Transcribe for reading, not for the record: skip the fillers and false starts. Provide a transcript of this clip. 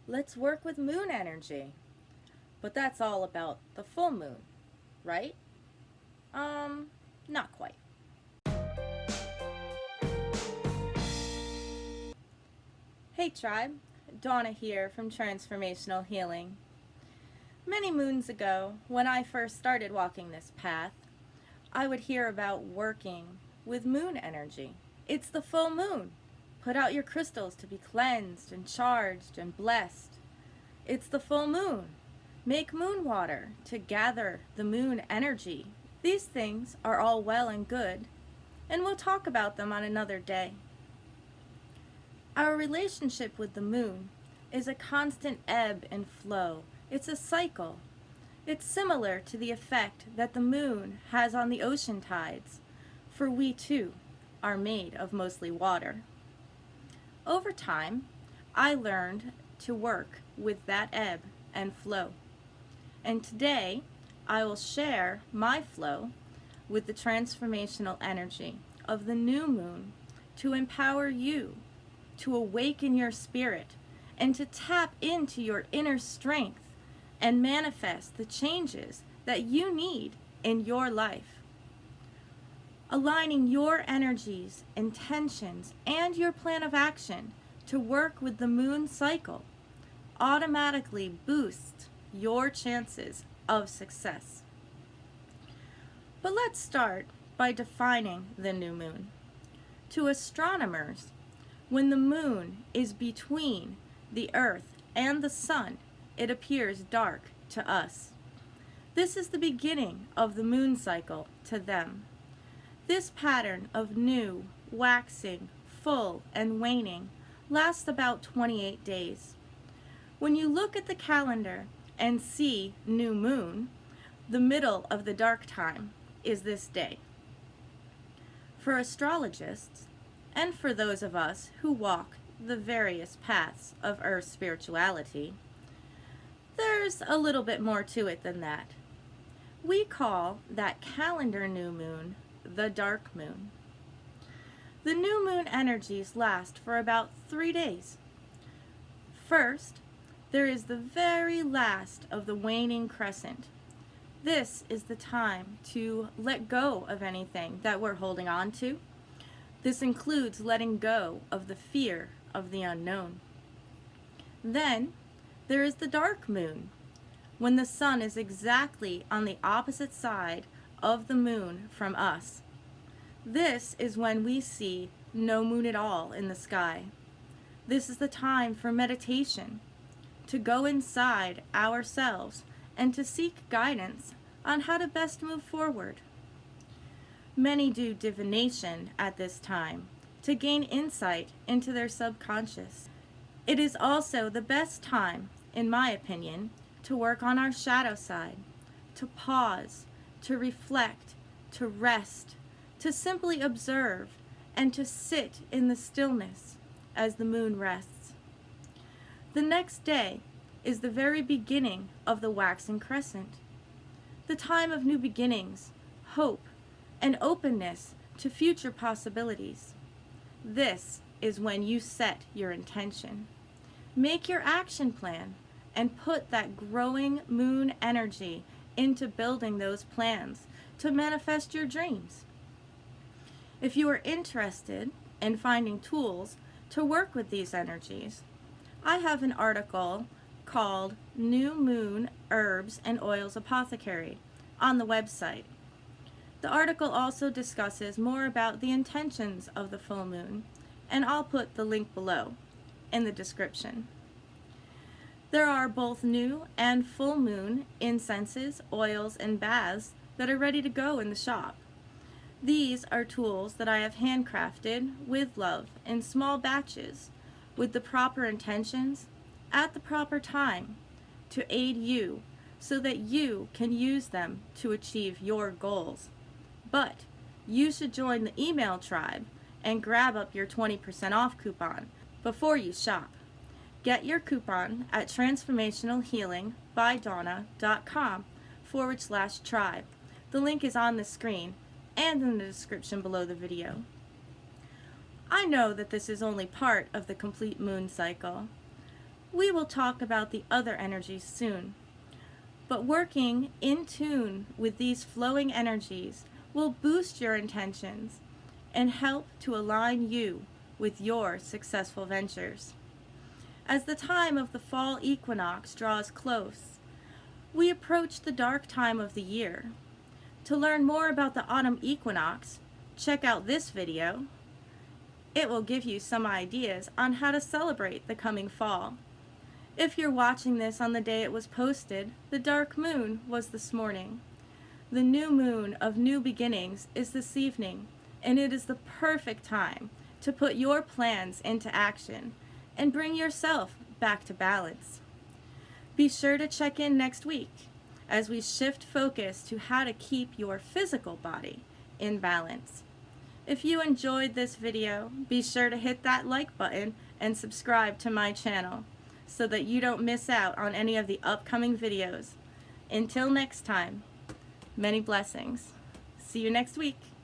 let's work with moon energy. But that's all about the full moon, right? Not quite. Hey tribe, Dawna here from Transformational Healing. Many moons ago, when I first started walking this path, I would hear about working with moon energy. It's the full moon. Put out your crystals to be cleansed and charged and blessed. It's the full moon. Make moon water to gather the moon energy. These things are all well and good, and we'll talk about them on another day. Our relationship with the moon is a constant ebb and flow. It's a cycle. It's similar to the effect that the moon has on the ocean tides, for we too are made of mostly water. Over time, I learned to work with that ebb and flow. And today, I will share my flow with the transformational energy of the new moon to empower you, to awaken your spirit, and to tap into your inner strength and manifest the changes that you need in your life. Aligning your energies, intentions, and your plan of action to work with the moon cycle automatically boosts your chances of success. But let's start by defining the new moon. To astronomers, when the moon is between the earth and the sun, it appears dark to us. This is the beginning of the moon cycle to them. This pattern of new, waxing, full, and waning lasts about 28 days. When you look at the calendar and see new moon, the middle of the dark time is this day. For astrologists, and for those of us who walk the various paths of Earth's spirituality, there's a little bit more to it than that. We call that calendar new moon the dark moon. The new moon energies last for about 3 days. First, there is the very last of the waning crescent. This is the time to let go of anything that we're holding on to. This includes letting go of the fear of the unknown. Then, there is the dark moon, when the sun is exactly on the opposite side of the moon from us. This is when we see no moon at all in the sky. This is the time for meditation, to go inside ourselves and to seek guidance on how to best move forward. Many do divination at this time to gain insight into their subconscious. It is also the best time, in my opinion, to work on our shadow side, to pause, to reflect, to rest, to simply observe, and to sit in the stillness as the moon rests. The next day is the very beginning of the waxing crescent, the time of new beginnings, hope, and openness to future possibilities. This is when you set your intention. Make your action plan and put that growing moon energy into building those plans to manifest your dreams. If you are interested in finding tools to work with these energies, I have an article called New Moon Herbs and Oils Apothecary on the website. The article also discusses more about the intentions of the full moon, and I'll put the link below in the description. There are both new and full moon incenses, oils, and baths that are ready to go in the shop. These are tools that I have handcrafted with love in small batches with the proper intentions at the proper time to aid you so that you can use them to achieve your goals. But you should join the email tribe and grab up your 20% off coupon before you shop. Get your coupon at transformationalhealingbydawna.com/tribe. The link is on the screen and in the description below the video. I know that this is only part of the complete moon cycle, We will talk about the other energies soon. But working in tune with these flowing energies will boost your intentions and help to align you with your successful ventures. As the time of the fall equinox draws close, we approach the dark time of the year. To learn more about the autumn equinox, check out this video. It will give you some ideas on how to celebrate the coming fall. If you're watching this on the day it was posted, the dark moon was this morning. The new moon of new beginnings is this evening, and it is the perfect time to put your plans into action and bring yourself back to balance. Be sure to check in next week as we shift focus to how to keep your physical body in balance. If you enjoyed this video, be sure to hit that like button and subscribe to my channel so that you don't miss out on any of the upcoming videos. Until next time, many blessings. See you next week.